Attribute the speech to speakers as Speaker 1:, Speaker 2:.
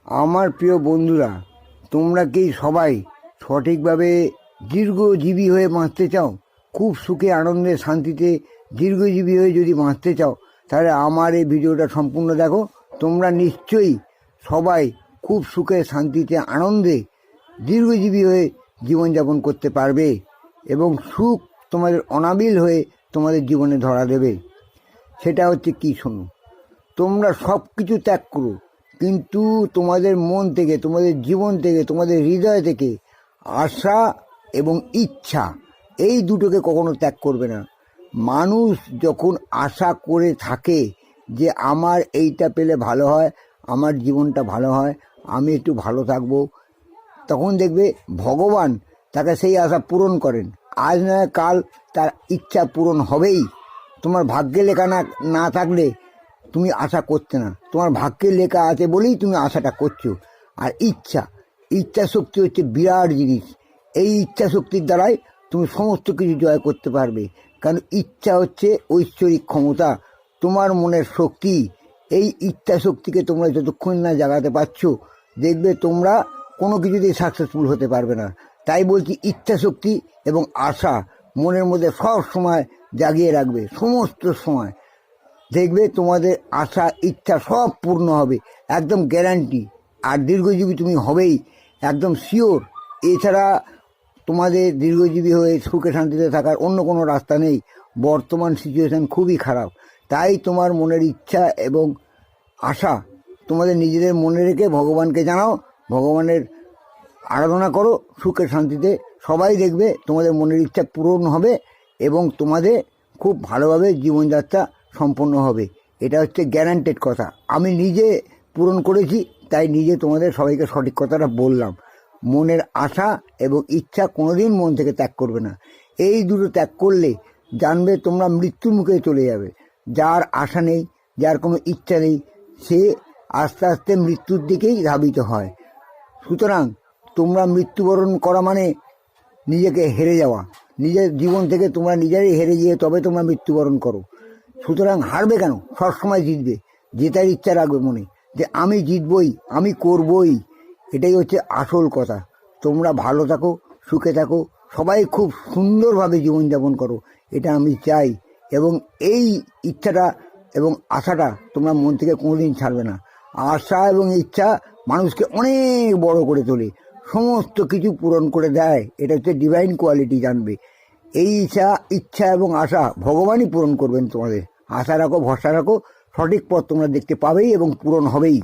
Speaker 1: আমার প্রিয় বন্ধুরা, তোমরা কি সবাই সঠিকভাবে দীর্ঘজীবী হয়ে বাঁচতে চাও? খুব সুখে আনন্দে শান্তিতে দীর্ঘজীবী হয়ে যদি বাঁচতে চাও, তাহলে আমার এই ভিডিওটা সম্পূর্ণ দেখো। তোমরা নিশ্চয়ই সবাই খুব সুখে শান্তিতে আনন্দে দীর্ঘজীবী হয়ে জীবনযাপন করতে পারবে এবং সুখ তোমাদের অনাবিল হয়ে তোমাদের জীবনে ধরা দেবে। সেটা হচ্ছে কি, শোনো। তোমরা সব কিছু ত্যাগ করো, কিন্তু তোমাদের মন থেকে, তোমাদের জীবন থেকে, তোমাদের হৃদয় থেকে আশা এবং ইচ্ছা, এই দুটোকে কখনো ত্যাগ করবে না। মানুষ যখন আশা করে থাকে যে আমার এইটা পেলে ভালো হয়, আমার জীবনটা ভালো হয়, আমি একটু ভালো থাকবো, তখন দেখবে ভগবান তাকে সেই আশা পূরণ করেন। আজ নয় কাল তার ইচ্ছা পূরণ হবেই। তোমার ভাগ্যে লেখা না থাকলে তুমি আশা করতে না, তোমার ভাগ্যে লেখা আছে বলেই তুমি আশাটা করছো। আর ইচ্ছা শক্তি হচ্ছে বিরাট জিনিস। এই ইচ্ছা শক্তির দ্বারাই তুমি সমস্ত কিছু জয় করতে পারবে, কারণ ইচ্ছা হচ্ছে ঐশ্বরিক ক্ষমতা, তোমার মনের শক্তি। এই ইচ্ছা শক্তিকে তোমরা যতক্ষণ না জাগাতে পারছো, দেখবে তোমরা কোনো কিছুতেই সাকসেসফুল হতে পারবে না। তাই বলছি, ইচ্ছা শক্তি এবং আশা মনের মধ্যে সব সময় জাগিয়ে রাখবে, সমস্ত সময়। দেখবে তোমাদের আশা ইচ্ছা সব পূর্ণ হবে, একদম গ্যারান্টি। আর দীর্ঘজীবী তুমি হবেই, একদম শিওর। এছাড়া তোমাদের দীর্ঘজীবী হয়ে সুখে শান্তিতে থাকার অন্য কোনো রাস্তা নেই। বর্তমান সিচুয়েশান খুবই খারাপ। তাই তোমার মনের ইচ্ছা এবং আশা তোমাদের নিজেদের মনে রেখে ভগবানকে জানাও, ভগবানের আরাধনা করো সুখে শান্তিতে। সবাই দেখবে তোমাদের মনের ইচ্ছা পূরণ হবে এবং তোমাদের খুব ভালোভাবে জীবনযাত্রা সম্পন্ন হবে। এটা হচ্ছে গ্যারান্টেড কথা। আমি নিজে পূরণ করেছি, তাই নিজে তোমাদের সবাইকে সঠিক কথাটা বললাম। মনের আশা এবং ইচ্ছা কোনোদিন মন থেকে ত্যাগ করবে না। এই দুটো ত্যাগ করলে জানবে তোমরা মৃত্যুর মুখে চলে যাবে। যার আশা নেই, যার কোনো ইচ্ছা নেই, সে আস্তে আস্তে মৃত্যুর দিকেই ধাবিত হয়। সুতরাং তোমরা মৃত্যুবরণ করা মানে নিজেকে হেরে যাওয়া। নিজের জীবন থেকে তোমরা নিজেরাই হেরে গিয়ে তবে তোমরা মৃত্যুবরণ করো। সুতরাং হারবে কেন, সবসময় জিতবে। জেতার ইচ্ছা রাখবে মনে, যে আমি জিতবই, আমি করবই। এটাই হচ্ছে আসল কথা। তোমরা ভালো থাকো, সুখে থাকো, সবাই খুব সুন্দরভাবে জীবনযাপন করো, এটা আমি চাই। এবং এই ইচ্ছাটা এবং আশাটা তোমরা মন থেকে কোনোদিন ছাড়বে না। আশা এবং ইচ্ছা মানুষকে অনেক বড় করে তোলে, সমস্ত কিছু পূরণ করে দেয়। এটা হচ্ছে ডিভাইন কোয়ালিটি, জানবে। এই ইচ্ছা এবং আশা ভগবানই পূরণ করবেন তোমাদের। আশা রাখো, ভরসা রাখো, সঠিক পথ তোমরা দেখতে পাবেই এবং পূরণ হবেই।